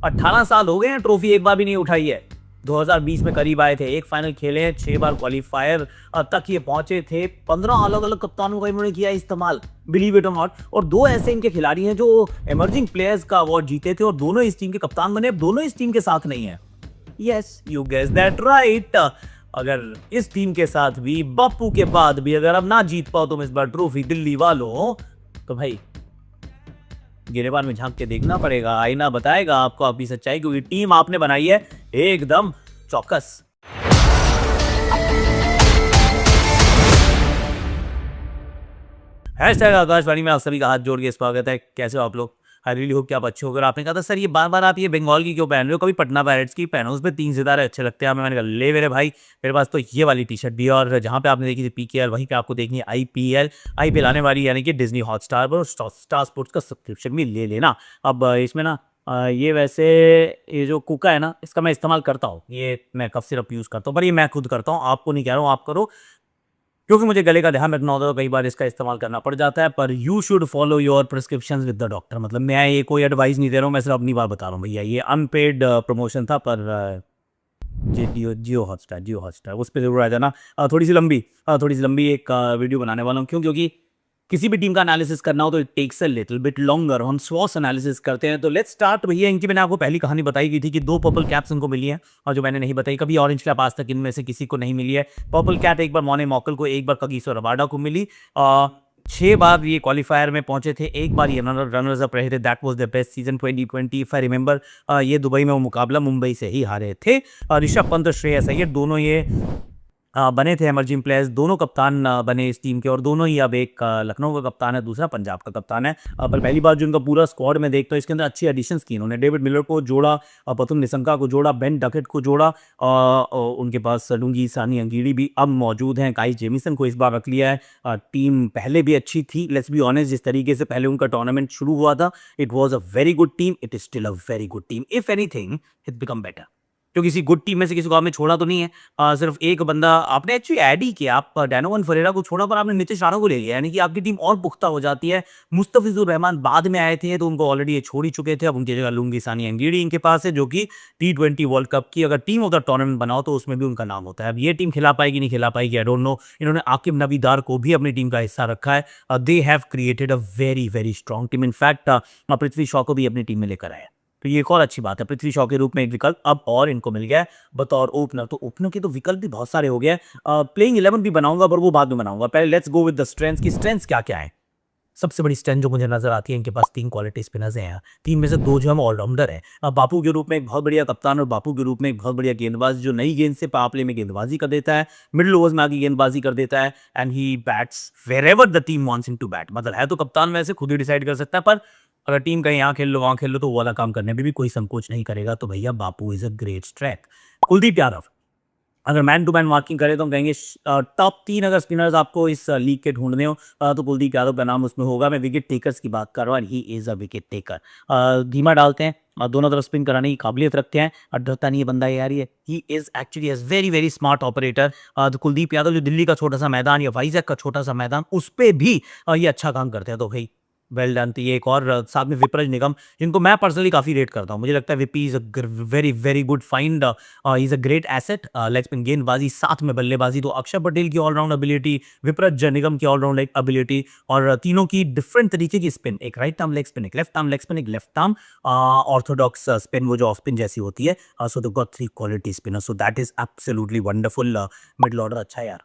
18 साल हो गए हैं, ट्रॉफी एक बार भी नहीं उठाई है। 2020 में करीब आए थे, एक फाइनल खेले हैं, 6 बार क्वालिफायर तक ये पहुंचे थे। 15 अलग अलग कप्तानों का इन्होंने किया इस्तेमाल, बिलीव इट और नॉट। और 2 ऐसे इनके खिलाड़ी हैं जो इमर्जिंग प्लेयर्स का अवार्ड जीते थे और दोनों इस टीम के कप्तान बने। अब दोनों इस टीम के साथ नहीं है। Yes, you guess that right. अगर इस टीम के साथ भी, बापू के बाद भी अगर अब ना जीत पाओ तुम इस बार ट्रॉफी दिल्ली वालों, तो भाई गिरेबान में झांक के देखना पड़ेगा, आईना बताएगा आपको अपनी सच्चाई, क्योंकि टीम आपने बनाई है एकदम चौकस। हैशटैग आकाशवाणी में आप सभी का हाथ जोड़ के स्वागत है। कैसे हो आप लोग? आई रियली होप कि आप अच्छे हो। अगर आपने कहा था सर ये बार बार आप ये बंगाल की क्यों पहन रहे हो, कभी पटना पायरेट्स की पहनो, उस पर 3 सितारे अच्छे लगते हैं। मैंने कहा ले मेरे भाई, मेरे पास तो ये वाली टी शर्ट भी है, और जहाँ पे आपने देखी थी पीकेएल, वहीं पे आपको देखनी है आईपीएल आने वाली, यानी कि डिज्नी हॉटस्टार पर, स्टार स्पोर्ट्स का सब्सक्रिप्शन भी ले लेना। अब इसमें ना ये वैसे ये जो कुका है ना, इसका मैं इस्तेमाल करता हूँ, ये मैं कफ सिरप यूज़ करता हूँ, पर ये मैं खुद करता हूँ, आपको नहीं कह रहा हूँ आप करो, क्योंकि मुझे गले का ध्यान रखना होता है, कई बार इसका इस्तेमाल करना पड़ जाता है। पर you should follow your prescription with the doctor. मतलब मैं ये कोई एडवाइस नहीं दे रहा हूँ, मैं सिर्फ अपनी बात बता रहा हूँ भैया। ये अनपेड प्रमोशन था, पर जियो हॉटस्टार उस पर जरूर आ जाना। थोड़ी सी लंबी एक वीडियो बनाने वाला हूँ। क्यों? क्योंकि किसी भी टीम का एनालिसिस करना हो तो it takes a little bit longer. हम स्वॉस एनालिसिस करते हैं। तो लेट्स स्टार्ट भैया। इनकी मैंने आपको पहली कहानी बताई गई थी कि 2 पर्पल कैप्स इनको मिली हैं, और जो मैंने नहीं बताई, कभी ऑरेंज कैप आज तक इनमें से किसी को नहीं मिली है। पर्पल कैप एक बार मोने मॉकल को, एक बार कगिसो रबाडा को मिली। 6 बार ये क्वालिफायर में पहुंचे थे, एक बार ये रनर्स अप रहे थे। That was the best season 2020 if I remember. ये दुबई में वो मुकाबला मुंबई से ही हारे थे। ऋषभ पंत, श्रेयस अय्यर, दोनों ये बने थे एमर्जिंग प्लेयर्स, दोनों कप्तान बने इस टीम के, और दोनों ही अब एक लखनऊ का कप्तान है, दूसरा पंजाब का कप्तान है। पर पहली बार जो इनका पूरा स्क्वाड में देखता हूँ, इसके अंदर अच्छी एडिशंस की इन्होंने। डेविड मिलर को जोड़ा, पतुम निसंका को जोड़ा, बेन डकेट को जोड़ा, उनके पास लुंगी सानी अंगीड़ी भी अब मौजूद हैं। काई जेमिसन को इस बार रख लिया है। टीम पहले भी अच्छी थी, लेट्स बी ऑनेस्ट। जिस तरीके से पहले उनका टूर्नामेंट शुरू हुआ था, it was a very good team, it is still a very good team. If anything it become better. तो किसी गुड टीम में से किसी को आपने छोड़ा तो नहीं है। सिर्फ एक बंदा आपने एक्चुअली ऐड ही किया, आप डैनोवन फरेरा को छोड़ा, पर आपने नीतीश राणा को ले लिया, यानी कि आपकी टीम और पुख्ता हो जाती है। मुस्तफिजुर रहमान बाद में आए थे, तो उनको ऑलरेडी ये छोड़ ही चुके थे। अब उनकी जगह लुंगी सानी अंगीड़ी इनके पास है, जो कि T20 वर्ल्ड कप की अगर टीम ऑफ द टूर्नामेंट बनाओ तो उसमें भी उनका नाम होता है। अब ये टीम खिला पाएगी नहीं खिला पाएगी, आई डोंट नो। इन्होंने आकिब नबीदार को भी अपनी टीम का हिस्सा रखा है। They have created a very very strong team. In fact Prithvi Shaw को भी अपनी टीम में लेकर आए, तो ये एक और अच्छी बात है। पृथ्वी शॉ के रूप में एक विकल्प अब और इनको मिल गया है बतौर ओपनर। तो ओपनर के तो विकल्प भी बहुत सारे हो गए हैं। प्लेइंग 11 भी बनाऊंगा, पर वो बाद में बनाऊंगा। पहले let's go with the strengths की स्ट्रेंथ्स क्या क्या है। सबसे बड़ी स्ट्रेंथ जो मुझे नजर आती है, इनके पास 3 क्वालिटी स्पिनर्स हैं। 3 में से 2 जो हम ऑलराउंडर हैं। बापू के रूप में एक बहुत बढ़िया कप्तान, और बापू के रूप में एक बहुत बढ़िया गेंदबाज, जो नई गेंद से पावर प्ले में गेंदबाजी कर देता है, मिडिल ओवर्स में आगे गेंदबाजी कर देता है, and he bats wherever the team wants him to bat. मतलब है तो कप्तान वैसे खुद ही डिसाइड कर सकता है, पर अगर टीम कहीं यहाँ खेल लो वहाँ खेल लो तो वो वाला काम करने में भी कोई संकोच नहीं करेगा। तो भैया Bapu is a great strike. Kuldeep Yadav, अगर मैन टू मैन मार्किंग करें तो हम कहेंगे टॉप 3 अगर स्पिनर्स आपको इस लीग के ढूंढने हो तो कुलदीप यादव का नाम उसमें होगा। मैं विकेट टेकर्स की बात कर रहा हूँ, he is a wicket taker. धीमा डालते हैं, दोनों तरफ स्पिन कराने की काबिलियत रखते हैं, डरता नहीं है बंदा यार। ये ही is actually as very very smart operator. तो कुलदीप यादव जो दिल्ली का छोटा सा मैदान या वाइजैक का छोटा सा मैदान, उस पर भी ये अच्छा काम करते हैं। तो भाई वेल डन। तो ये एक और साथ में विपरज निगम, जिनको मैं पर्सनली काफी रेट करता हूँ। मुझे लगता है VP is a very very good find, is a great asset. Leg spin गेंदबाजी, साथ में बल्लेबाजी। तो अक्षर पटेल की ऑलराउंड एबिलिटी, विपरज निगम की ऑलराउंड एबिलिटी, और तीनों की डिफरेंट तरीके की स्पिन, एक राइट आर्म लेग स्पिन, एक लेफ्ट आर्म लेग स्पिन, एक लेफ्ट आर्म ऑर्थोडॉक्स स्पिन, वो जो ऑफ स्पिन जैसी होती है। So they got 3 quality spinner, so that is absolutely wonderful. Middle order अच्छा है यार,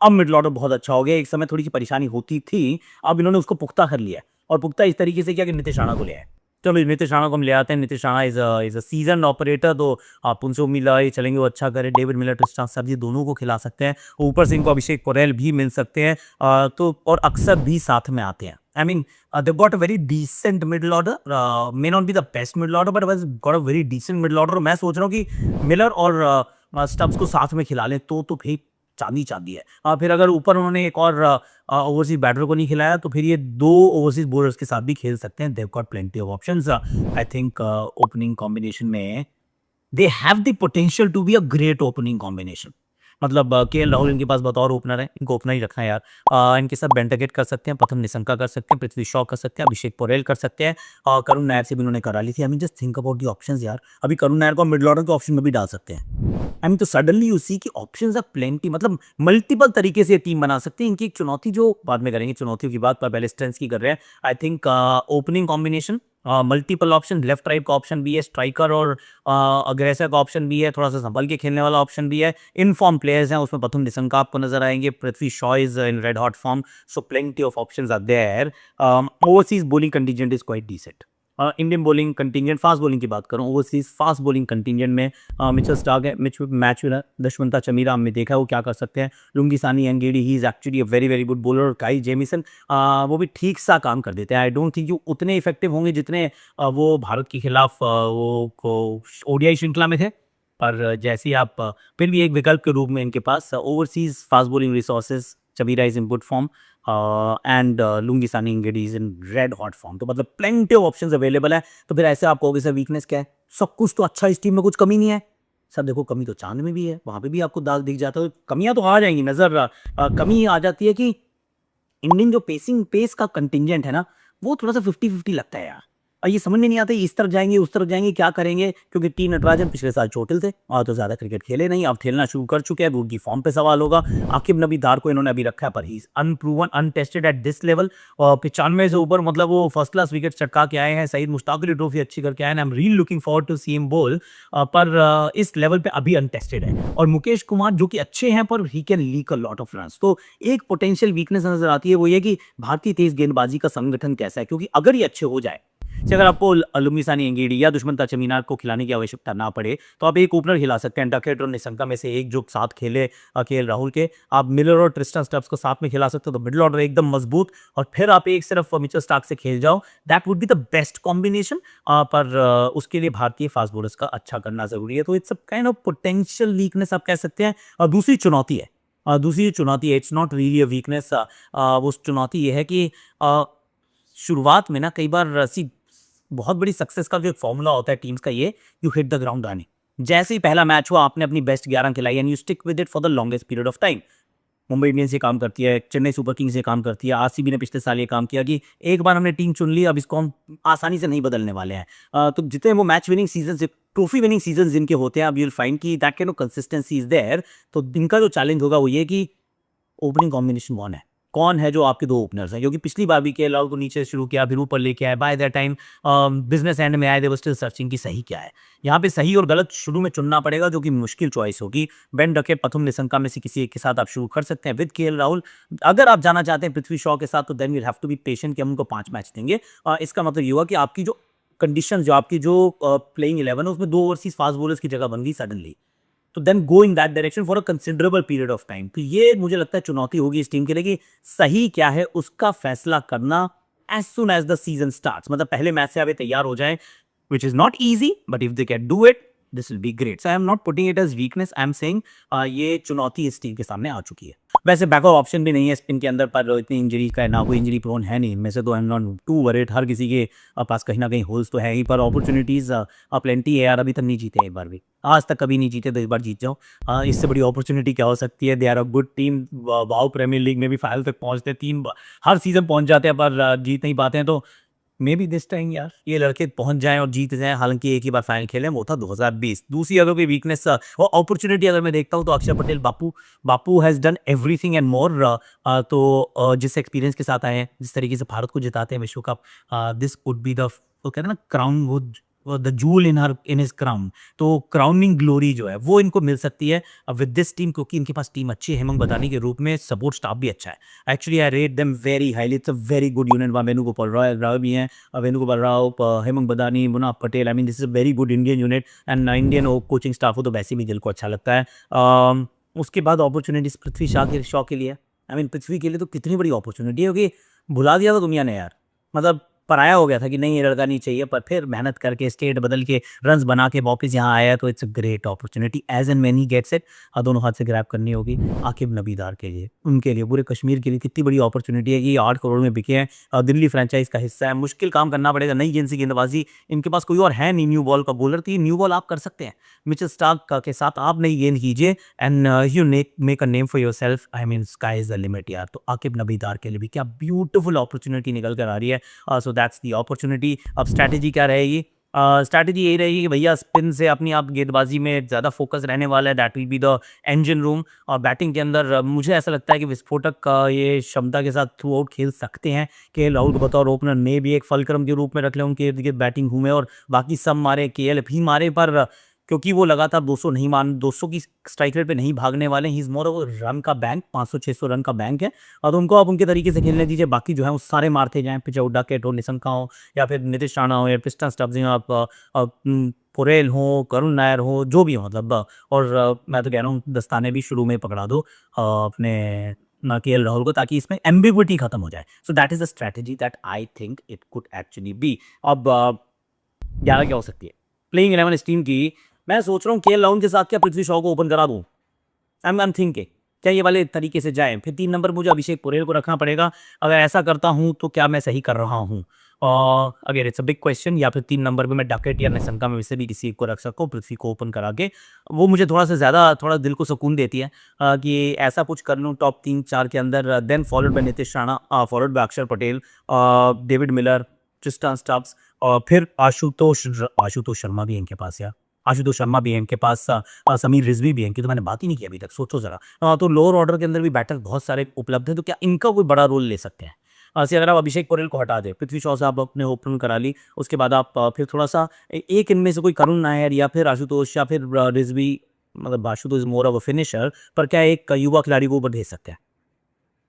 अब मिडिल ऑर्डर बहुत अच्छा हो गया। एक समय थोड़ी सी परेशानी होती थी, अब इन्होंने उसको पुख्ता कर लिया है, और पुख्ता इस तरीके से किया कि नीतीश राणा को ले आए। चलो नीतीश राणा को हम ले आते हैं। Nitish Rana is a season operator, तो आप उनसे उम्मीद लगाए चलेंगे वो अच्छा करे। डेविड मिलर, ट्रिस्टान सब्जी दोनों को खिला सकते हैं। ऊपर से इनको अभिषेक पोरेल भी मिल सकते हैं, तो और अक्सर भी साथ में आते हैं। I mean they've got a very decent middle order, may not be the best middle order, but has got a very decent middle order। मैं सोच रहा हूँ कि मिलर और स्टब्स को साथ में खिला लें तो भाई चांदी चांदी है। फिर अगर ऊपर उन्होंने एक और ओवरसीज बैटर को नहीं खिलाया, तो फिर ये 2 ओवरसीज बॉलर्स के साथ भी खेल सकते हैं। they've got plenty of options। I think opening combination में they have the potential to be a great opening combination। मतलब के एल राहुल इनके पास बतौर ओपनर है, इनको ओपनर ही रखना है यार। इनके साथ बेंटगेट कर सकते हैं, प्रथम निशंका कर सकते हैं, पृथ्वी शॉ कर सकते हैं, अभिषेक पोरेल कर सकते हैं, और करुण नायर से भी उन्होंने करा ली थी। I mean just think about the options यार। अभी करुण नायर को मिड ऑर्डर के ऑप्शन में भी डाल सकते हैं। आई मीन तो सडनली यू सी कि ऑप्शंस आर प्लेंटी, मतलब मल्टीपल तरीके से टीम बना सकते हैं। इनकी एक चुनौती जो बाद में करेंगे, चुनौतियों की बात पर पहले स्ट्रेंथ्स की कर रहे हैं। I think opening combination, multiple option, left right का ऑप्शन भी है, स्ट्राइकर और अग्रेसर का ऑप्शन भी है, थोड़ा सा संभल के खेलने वाला ऑप्शन भी है। इन फॉर्म प्लेयर्स हैं, उसमें प्रथम निशंका आपको नजर आएंगे, Prithvi Shaw is in red hot form, so plenty of options are there. Overseas bowling contingent is quite decent. Indian bowling contingent, fast bowling की बात करूं, ओवरसीज फास्ट बॉलिंग कंटिंजेंट में मिचेल स्टार्क है, मैच विनर दशवंता चमीरा हमने देखा है वो क्या कर सकते हैं। Lungisani Ngidi, he is actually a very very good bowler. और काई जेमिसन वो भी ठीक सा काम कर देते हैं। आई डोंट थिंक उतने इफेक्टिव होंगे जितने वो भारत के खिलाफ वो ओडीआई श्रृंखला में थे, पर जैसे ही आप फिर भी एक विकल्प के रूप में इनके पास overseas fast bowling resources, Chameera is in good form and Lungisani Ngidi is in red hot form. तो मतलब प्लेंटी ऑफ ऑप्शंस अवेलेबल है। तो फिर ऐसे आप कहोगे सर वीकनेस क्या है? सब कुछ तो अच्छा, इस टीम में कुछ कमी नहीं है। सर देखो, कमी तो चांद में भी है, वहां पे भी आपको दाग दिख जाता है। कमियां तो आ जाएंगी नजर। कमी आ जाती है कि इंडियन जो पेस का कंटिंजेंट है ना, वो थोड़ा सा 50-50 लगता है यार। और ये समझ में नहीं आता इस तरफ जाएंगे उस तरफ जाएंगे क्या करेंगे, क्योंकि टी नटराजन पिछले साल चोटिल थे और तो ज्यादा क्रिकेट खेले नहीं, अब खेलना शुरू कर चुके हैं। उनकी फॉर्म पे सवाल होगा। आकिब नबी दार को इन्होंने अभी रखा है, पर he unproven, untested at this level. और 95 से ऊपर मतलब वो फर्स्ट क्लास विकेट चटका के आए हैं। सईद मुश्ताक अली ट्रॉफी अच्छी करके आए हैं। I am really looking forward to see him bowl, पर इस लेवल पे अभी अनटेस्टेड है। और मुकेश कुमार जो कि अच्छे हैं, पर he can leak a lot of runs. तो एक पोटेंशियल वीकनेस नजर आती है, वो ये कि भारतीय तेज गेंदबाजी का संगठन कैसा है। क्योंकि अगर ये अच्छे हो जाए, अगर आपको लुंगीसानी एंगेडी या दुश्मंता चमीनार को खिलाने की आवश्यकता ना पड़े, तो आप एक ओपनर खिला सकते हैं। डकेट और निशंका में से एक जो साथ खेले केएल राहुल के, आप मिलर और ट्रिस्टन स्टब्स को साथ में खिला सकते हो, तो मिडिल ऑर्डर एकदम मजबूत। और फिर आप एक सिर्फ मिचेल स्टार्क से खेल जाओ, that would be the best combination. पर उसके लिए भारतीय फास्ट बॉलर्स का अच्छा करना जरूरी है। तो it's a kind of potential weakness आप कह सकते हैं। और दूसरी चुनौती है, it's not really a weakness. उस चुनौती ये है कि शुरुआत में ना कई बार ऐसी बहुत बड़ी सक्सेस का जो एक फॉर्मूला होता है टीम्स का, ये you hit the ground running. जैसे ही पहला मैच हुआ, आपने अपनी बेस्ट 11 खिलाई and you stick with it for the longest period of time. Mumbai Indians ये काम करती है, चेन्नई सुपर किंग्स ये काम करती है, आरसीबी ने पिछले साल ये काम किया कि एक बार हमने टीम चुन ली, अब इसको हम आसानी से नहीं बदलने वाले हैं। तो जितने वो match winning season, trophy winning season जिनके होते हैं, अब यू विल फाइंड कि that can consistency is there. तो इनका जो चैलेंज होगा वो ये कि ओपनिंग कॉम्बिनेशन कौन है जो आपके दो ओपनर्स हैं, क्योंकि पिछली बार भी केएल राहुल को नीचे शुरू किया, फिर ऊपर लेके आए। By that time business and में आए, दे वर स्टिल सर्चिंग कि सही क्या है। यहाँ पे सही और गलत शुरू में चुनना पड़ेगा, जो कि मुश्किल चॉइस होगी। बेन डकेट, प्रथम निशंका में से किसी एक के साथ आप शुरू कर सकते हैं विद केएल राहुल। अगर आप जाना चाहते हैं पृथ्वी शॉ के साथ, तो then we have to be patient कि हम उनको 5 मैच देंगे। इसका मतलब ये हुआ कि आपकी जो कंडीशन, जो आपकी जो प्लेइंग 11 है, उसमें 2 ओवरसीज फास्ट बॉलर्स की जगह बन गई सडनली। तो then go in that direction for a considerable period of time. तो ये मुझे लगता है चुनौती होगी इस टीम के लिए कि सही क्या है उसका फैसला करना as soon as the season starts. मतलब पहले मैच से आप तैयार हो जाएं, which is not easy, but if they can do it, this will be great. So I am not putting it as weakness, I am saying ये चुनौती इस टीम के सामने आ चुकी है। वैसे बैकअप ऑप्शन भी नहीं है इस टीम के अंदर, पर इतनी इंजरी का ना कोई इंजरी प्रोन है नहीं इनमें से, तो I am not too worried. हर किसी के पास कहीं ना कहीं होल्स तो है ही, पर अपॉर्चुनिटीज प्लेंटी है यार। अभी तक नहीं जीते एक बार भी, आज तक कभी नहीं जीते, तो इस बार जीत जाओ। इससे बड़ी अपॉर्चुनिटी क्या हो सकती है? They are a good team. Wow, premier league में भी फाइनल तक पहुंचते हैं, 3 हर सीजन पहुंच जाते हैं, पर जीत नहीं पाते हैं। तो मे बी दिस टाइम यार ये लड़के पहुंच जाएं और जीत जाएं। हालांकि एक ही बार फाइनल खेले, वो था 2020। दूसरी अगर कोई वीकनेस और अपॉर्चुनिटी अगर मैं देखता हूं, तो Axar Patel, Bapu has done everything and more. तो जिस एक्सपीरियंस के साथ आए हैं, जिस तरीके से भारत को जिताते हैं विश्व cup, this would be the, वो कहते हैं ना, crown would the joule in his crown. तो क्राउनिंग ग्लोरी जो है वो इनको मिल सकती है विद दिस टीम, क्योंकि इनके पास टीम अच्छी है। हेमंत बदानी के रूप में सपोर्ट स्टाफ भी अच्छा है। Actually I rate them very highly. It's a very good unit. वहाँ वेणुगोपाल राव भी हैं, वेणुगोपाल राव, हेमंत बदानी, Munaf Patel. I mean this is a very good Indian unit and Indian coaching staff हो, तो वैसे भी दिल को अच्छा लगता है। उसके बाद अपॉर्चुनिटीज पृथ्वी शॉ के लिए, आई मीन पृथ्वी के लिए तो कितनी बड़ी अपॉर्चुनिटी है, क्योंकि भुला दिया था दुनिया ने यार। मतलब पराया हो गया था कि नहीं ये लड़का नहीं चाहिए, पर फिर मेहनत करके स्टेट बदल के रन्स बना के वापस यहाँ आया, तो it's a great opportunity as and when he gets it. दोनों हाथ से ग्रैब करनी होगी। आकिब नबीदार के लिए, उनके लिए, पूरे कश्मीर के लिए कितनी बड़ी अपॉर्चुनिटी है कि ये 8 करोड़ में बिके हैं। दिल्ली फ्रेंचाइज का हिस्सा है, मुश्किल काम करना पड़ेगा, नई गेंद से गेंदबाजी, इनके पास कोई और है नहीं न्यू बॉल का बॉलर, तो ये न्यू बॉल आप कर सकते हैं। मिचेल स्टार्क के साथ आप नई गेंद कीजिए and you make a name for yourself. I mean sky is the limit यार। तो आकिब नबीदार के लिए भी क्या ब्यूटीफुल अपॉर्चुनिटी निकल कर आ रही है। So that's the opportunity. अब स्ट्रैटेजी क्या रहेगी? स्ट्रैटेजी यही रहेगी कि भैया स्पिन से अपनी आप गेंदबाजी में ज़्यादा फोकस रहने वाला है, that will be the engine room. और बैटिंग के अंदर मुझे ऐसा लगता है कि विस्फोटक का ये क्षमता के साथ थ्रू आउट खेल सकते हैं कि राहुल को बतौर ओपनर मे भी एक फलक्रम के रूप में रख लें, उनके इर्द गिर्द बैटिंग घूमे और बाकी सब मारे, केएल भी मारे, पर क्योंकि वो लगातार 200 नहीं मान 200 की स्ट्राइक रेट पे नहीं भागने वाले, he is more of run का बैंक, 500-600 रन का बैंक है। और उनको आप उनके तरीके से खेलने दीजिए, बाकी जो है वो सारे मारते जाएँ, पिचौडा के टो निशंका हो या फिर नीतीश राणा हो या पिस्टन स्टब्स हो, आप पोरेल हो, करुण नायर हो, जो भी हो, मतलब और मैं तो कह रहा हूँ दस्ताने भी शुरू में पकड़ा दो अपने ना केएल राहुल को, ताकि इसमें एम्बिग्विटी खत्म हो जाए। So that is the strategy that I think it could actually be. अब 11 क्या हो सकती है प्लेइंग 11 इस टीम की? मैं सोच रहा हूँ केएल राहुल के साथ क्या पृथ्वी शॉ को ओपन करा दूँ। आई एम थिंकिंग क्या ये वाले तरीके से जाए, फिर 3 नंबर मुझे अभिषेक पुरेल को रखना पड़ेगा। अगर ऐसा करता हूँ तो क्या मैं सही कर रहा हूँ? और अगर इट्स अ बिग क्वेश्चन, या फिर 3 नंबर पे मैं डकेट या निशंका में से भी किसी एक को रख सकूँ, पृथ्वी को ओपन करा के। वो मुझे थोड़ा सा ज़्यादा थोड़ा दिल को सुकून देती है कि ऐसा कुछ कर लूँ टॉप 3-4 के अंदर, then followed by Nitish Rana, followed by Axar Patel, David Miller, Tristan Stubbs, और फिर आशुतोष शर्मा भी है इनके पास यार। आशुतोष शर्मा भी है इनके पास, समीर रिजवी भी है, इनकी तो मैंने बात ही नहीं की अभी तक, सोचो ज़रा। तो लोअर ऑर्डर के अंदर भी बैटर बहुत सारे उपलब्ध हैं, तो क्या इनका कोई बड़ा रोल ले सकते हैं? ऐसे अगर आप अभिषेक पुरेल को हटा दें, पृथ्वी शॉ से आप अपने ओपन करा ली, उसके बाद आप फिर थोड़ा-सा एक इनमें से कोई करुण नायर या फिर आशुतोष या फिर रिजवी, मतलब Ashutosh is more of a finisher, पर क्या एक युवा खिलाड़ी को ऊपर भेज सकते हैं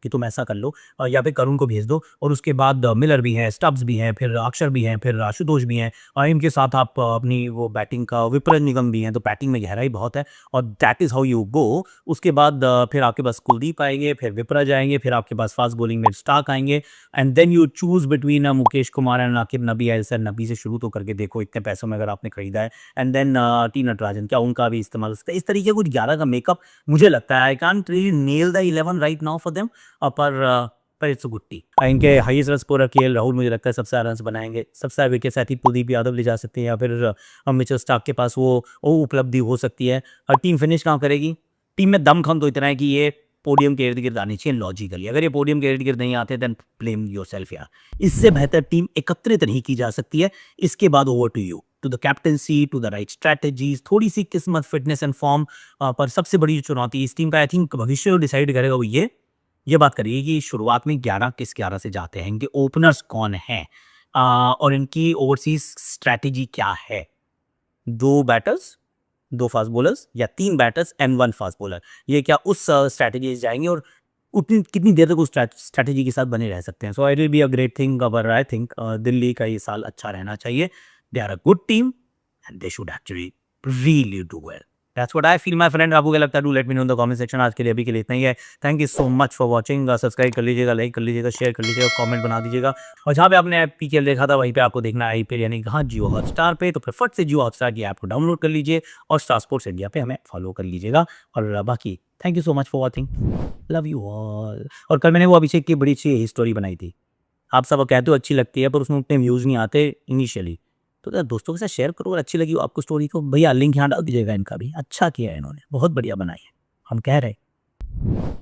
कि तुम ऐसा कर लो, या फिर करुण को भेज दो, और उसके बाद मिलर भी हैं, स्टब्स भी हैं, फिर अक्षर भी हैं, फिर आशुतोष भी हैं, और इनके साथ आप अपनी वो बैटिंग का विपरन निगम भी हैं, तो बैटिंग में गहराई बहुत है, और that is how you go. उसके बाद फिर आपके पास कुलदीप आएंगे, फिर विपरज आएंगे, फिर आपके पास फास्ट बॉलिंग में स्टार्क आएंगे, and then you choose between Mukesh Kumar and Aaqib Nabi. ऐसा नबी से शुरू तो करके देखो, इतने पैसों में अगर आपने खरीदा है, एंड देन टी नटराजन, क्या उनका भी इस्तेमाल हो सकता है? इस तरीके कुछ 11 का मेकअप मुझे लगता है। I can't really nail the 11 right now for them, पर इट्स अ गुड टीम। इनके highest run scorer KL Rahul मुझे लगता है सबसे ज़्यादा रन बनाएंगे, सबसे ज़्यादा wicket I think Kuldeep Yadav ले जा सकते हैं, या फिर मिचेल स्टार्क के पास वो उपलब्धि हो सकती है। टीम फिनिश कहाँ करेगी? टीम में दमखम तो इतना है कि ये पोडियम के इर्द गिर्द आनी चाहिए लॉजिकली। अगर ये पोडियम के इर्द गिर्द नहीं आते, देन ब्लेम योरसेल्फ यार। इससे बेहतर टीम एकत्रित नहीं की जा सकती है। इसके बाद over to you, to the captaincy, to the right strategies, थोड़ी सी किस्मत, फिटनेस एंड फॉर्म, पर सबसे बड़ी जो चुनौती इस टीम का आई थिंक भविष्य डिसाइड करेगा वो ये बात करिए कि शुरुआत में 11 किस 11 से जाते हैं, इनके ओपनर्स कौन हैं, और इनकी ओवरसीज स्ट्रैटेजी क्या है। 2 बैटर्स, 2 फास्ट बॉलर्स, या 3 बैटर्स एंड 1 फास्ट बॉलर, ये क्या उस स्ट्रैटेजी से जाएंगे, और उतनी कितनी देर तक उस स्ट्रैटेजी के साथ बने रह सकते हैं। So it will be a great thing. Our I think Delhi का ये साल अच्छा रहना चाहिए। They are a good team and they should actually really do well. That's what I feel, my friend। आपको क्या लगता है? Do let me know in the comment section. आज के लिए अभी के लिए इतना ही है। Thank you so much for watching. Subscribe कर लीजिएगा, लाइक कर लीजिएगा, शेयर कर लीजिएगा, कमेंट बना दीजिएगा, और जहाँ पे आपने पीकेएल देखा था वहीं पे आपको देखना है आईपीएल, यानी कहाँ, जियो हॉटस्टार पे। तो फिर फट से जियो हॉटस्टार की ऐप को डाउनलोड कर लीजिए और स्टार स्पोर्ट्स इंडिया पे हमें फॉलो कर लीजिएगा। और बाकी thank you so much for watching, love you all. और कल मैंने वो अभिषेक की बड़ी अच्छी स्टोरी बनाई थी, आप सब कहते हो अच्छी लगती है, पर उसमें उतने व्यूज़ नहीं आते इनिशियली, तो यार दोस्तों के साथ शेयर करो। अगर अच्छी लगी हो आपको स्टोरी, तो भैया लिंक यहाँ डाल दीजिएगा। इनका भी अच्छा किया है इन्होंने, बहुत बढ़िया बनाई है, हम कह रहे हैं।